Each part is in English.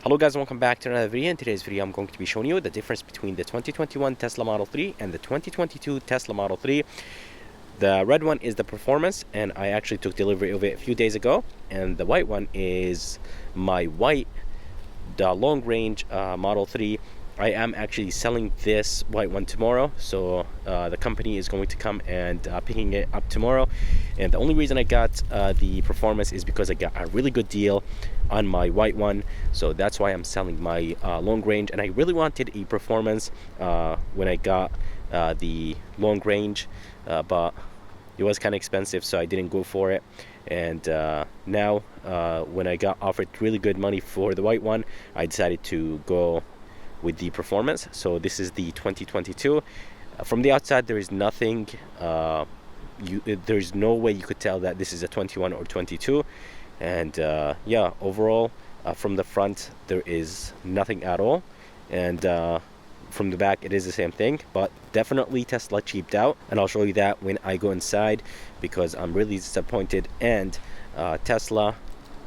Hello guys, welcome back to another video. In today's video I'm going to be showing you the difference between the 2021 Tesla Model 3 and the 2022 Tesla Model 3. The red one is the performance, and I actually took delivery of it a few days ago, and the white one is my white, the long range Model 3. I am actually selling this white one tomorrow, so the company is going to come and picking it up tomorrow. And the only reason I got the performance is because I got a really good deal on my white one, so that's why I'm selling my long range. And I really wanted a performance when I got the long range, but it was kind of expensive, so I didn't go for it. And now when I got offered really good money for the white one, I decided to go with the performance. So this is the 2022. From the outside there is nothing, there's no way you could tell that this is a 21 or 22. And yeah, overall from the front there is nothing at all, and from the back it is the same thing, but definitely Tesla cheaped out, and I'll show you that when I go inside, because I'm really disappointed. And Tesla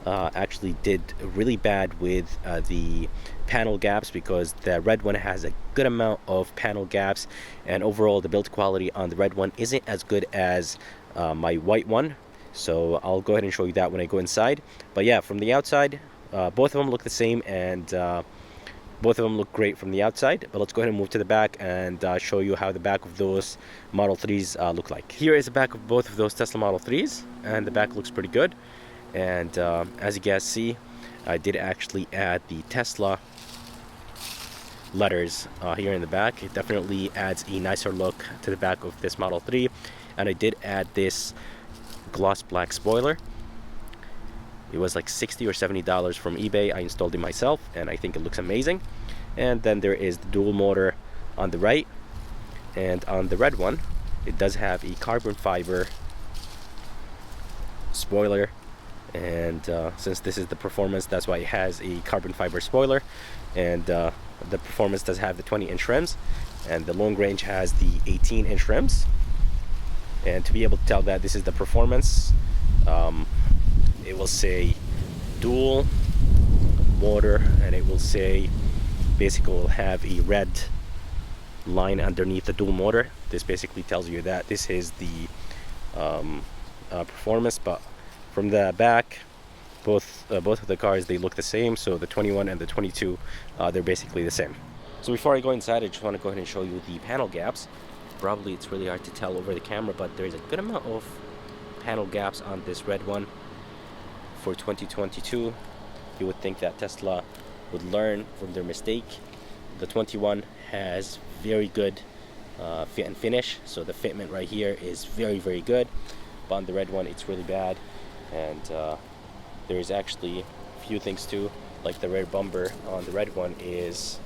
actually did really bad with the panel gaps, because the red one has a good amount of panel gaps, and overall the build quality on the red one isn't as good as my white one. So I'll go ahead and show you that when I go inside. But yeah, from the outside both of them look the same, and both of them look great from the outside. But let's go ahead and move to the back and show you how the back of those Model 3s look like. Here is the back of both of those Tesla Model 3s, and the back looks pretty good. And as you guys see, I did actually add the Tesla letters here in the back. It definitely adds a nicer look to the back of this Model 3. And I did add this gloss black spoiler. It was like $60 or $70 from eBay. I installed it myself, and I think it looks amazing. And then there is the dual motor on the right, and on the red one it does have a carbon fiber spoiler. And since this is the performance, that's why it has a carbon fiber spoiler. And the performance does have the 20-inch rims, and the long range has the 18-inch rims. And to be able to tell that this is the performance, it will say dual motor, and it will say, basically will have a red line underneath the dual motor. This basically tells you that this is the performance. But from the back, both of the cars, they look the same. So the 21 and the 22, they're basically the same. So before I go inside, I just want to go ahead and show you the panel gaps. Probably it's really hard to tell over the camera, but there's a good amount of panel gaps on this red one for 2022. You would think that Tesla would learn from their mistake. The 21 has very good fit and finish, so the fitment right here is very, very good. But on the red one, it's really bad. And there's actually a few things too, like the rear bumper on the red one is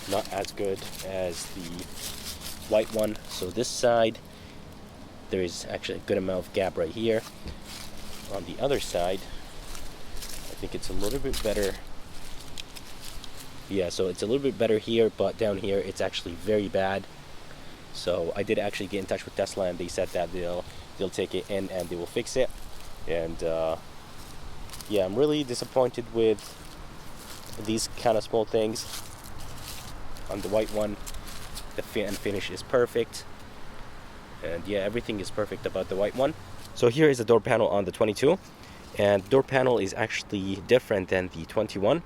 not as good as the white one. So this side there is actually a good amount of gap right here. On the other side, I think it's a little bit better. Yeah, so it's a little bit better here, but down here it's actually very bad. So I did actually get in touch with Tesla, and they said that they'll take it in and they will fix it. And yeah, I'm really disappointed with these kind of small things. On the white one, the fit and finish is perfect, and yeah, everything is perfect about the white one. So here is the door panel on the 22, and door panel is actually different than the 21,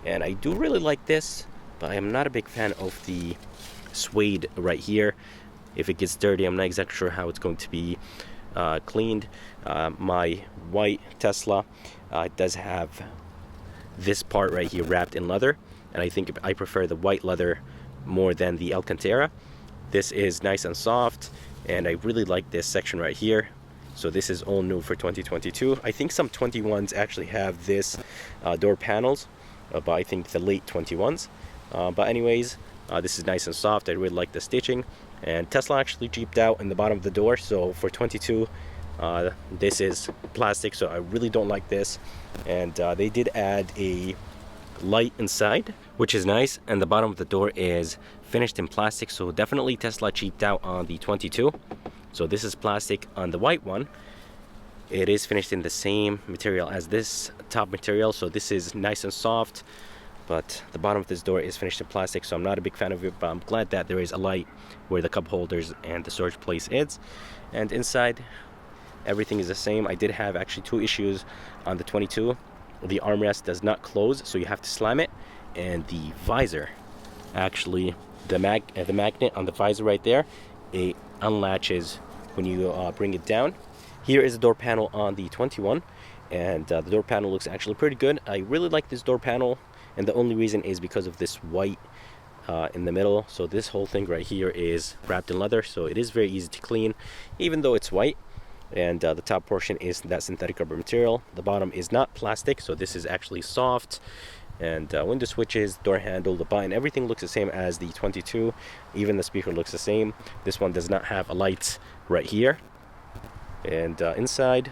and I do really like this, but I am not a big fan of the suede right here. If it gets dirty, I'm not exactly sure how it's going to be cleaned. My white Tesla does have this part right here wrapped in leather, and I think I prefer the white leather more than the Alcantara. This is nice and soft, and I really like this section right here. So this is all new for 2022. I think some 21s actually have this door panels, but I think the late 21s. But anyways, this is nice and soft. I really like the stitching, and Tesla actually cheaped out in the bottom of the door. So for 22, this is plastic, so I really don't like this. And they did add a light inside, which is nice, and the bottom of the door is finished in plastic, so definitely Tesla cheaped out on the 22. So this is plastic on the white one. It is finished in the same material as this top material, so this is nice and soft. but the bottom of this door is finished in plastic, so I'm not a big fan of it, but I'm glad that there is a light where the cup holders and the storage place is. And inside, everything is the same. I did have actually 2 issues on the 22. The armrest does not close, so you have to slam it, and the visor, actually the magnet on the visor right there, it unlatches when you bring it down. Here is the door panel on the 21, and the door panel looks actually pretty good. I really like this door panel, and the only reason is because of this white in the middle. So this whole thing right here is wrapped in leather, so it is very easy to clean even though it's white. And the top portion is that synthetic rubber material. The bottom is not plastic, so this is actually soft. And window switches, door handle, the button, everything looks the same as the 22. Even the speaker looks the same. This one does not have a light right here. And inside,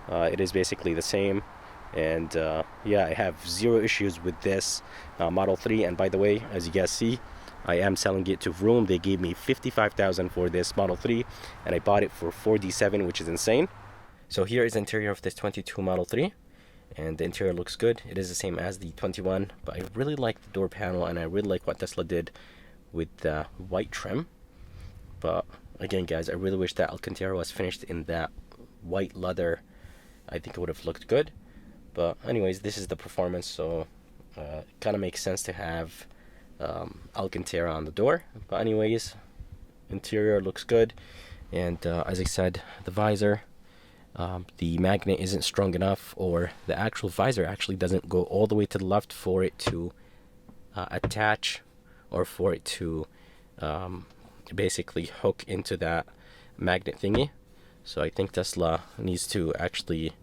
it is basically the same. And yeah, I have 0 issues with this Model 3. And by the way, as you guys see, I am selling it to Vroom. They gave me $55,000 for this Model 3, and I bought it for $47,000, which is insane. So here is the interior of this 22 Model 3, and the interior looks good. It is the same as the 21, but I really like the door panel, and I really like what Tesla did with the white trim. But again, guys, I really wish that Alcantara was finished in that white leather. I think it would have looked good. But anyways, this is the performance, so it kind of makes sense to have Alcantara on the door. But anyways, interior looks good. And as I said, the visor, the magnet isn't strong enough, or the actual visor actually doesn't go all the way to the left for it to attach, or for it to basically hook into that magnet thingy. So I think Tesla needs to actually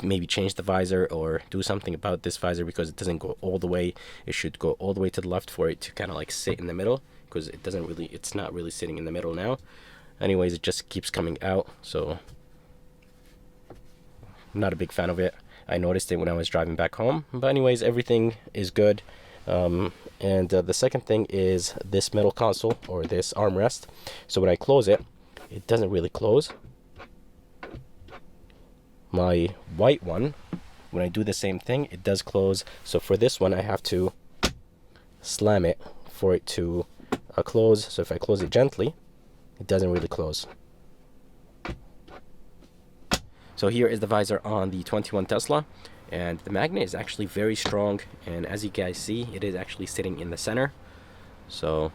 maybe change the visor or do something about this visor, because it doesn't go all the way. It should go all the way to the left for it to kind of like sit in the middle, because it's not really sitting in the middle now. Anyways, it just keeps coming out, so I'm not a big fan of it. I noticed it when I was driving back home, but anyways, everything is good. And the second thing is this middle console, or this armrest. So when I close it, it doesn't really close. My white one, when I do the same thing, it does close. So for this one, I have to slam it for it to close. So if I close it gently, it doesn't really close. So here is the visor on the 21 Tesla, and the magnet is actually very strong, and as you guys see, it is actually sitting in the center. So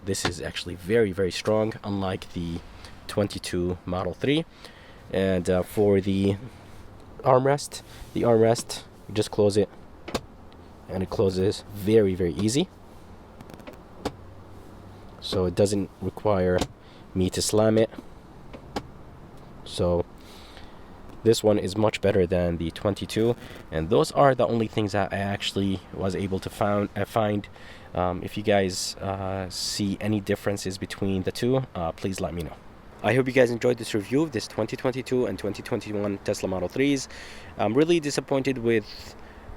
this is actually very, very strong, unlike the 22 Model 3. And for the armrest, you just close it, and it closes very, very easy. So it doesn't require me to slam it. So this one is much better than the 22, and those are the only things that I actually was able to find. If you guys see any differences between the two, please let me know. I hope you guys enjoyed this review of this 2022 and 2021 Tesla Model 3s. I'm really disappointed with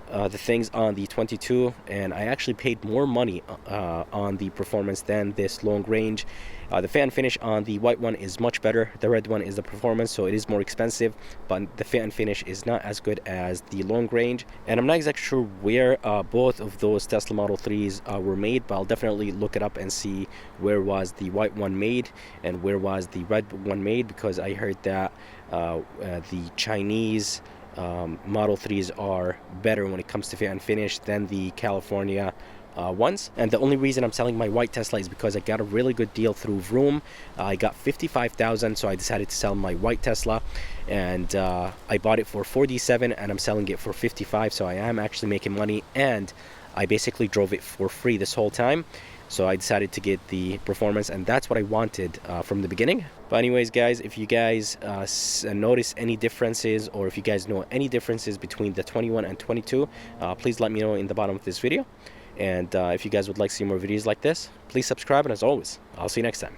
the things on the 22, and I actually paid more money on the performance than this long range. The fit and finish on the white one is much better. The red one is the performance, so it is more expensive, but the fit and finish is not as good as the long range. And I'm not exactly sure where both of those Tesla Model 3s were made, but I'll definitely look it up and see where was the white one made and where was the red one made, because I heard that the Chinese Model 3s are better when it comes to fit and finish than the California ones. And the only reason I'm selling my white Tesla is because I got a really good deal through Vroom. I got $55,000, so I decided to sell my white Tesla, and I bought it for $47,000 and I'm selling it for $55,000, so I am actually making money, and I basically drove it for free this whole time. So I decided to get the performance, and that's what I wanted from the beginning. But anyways, guys, if you guys notice any differences, or if you guys know any differences between the 21 and 22, please let me know in the bottom of this video. And if you guys would like to see more videos like this, please subscribe, and as always, I'll see you next time.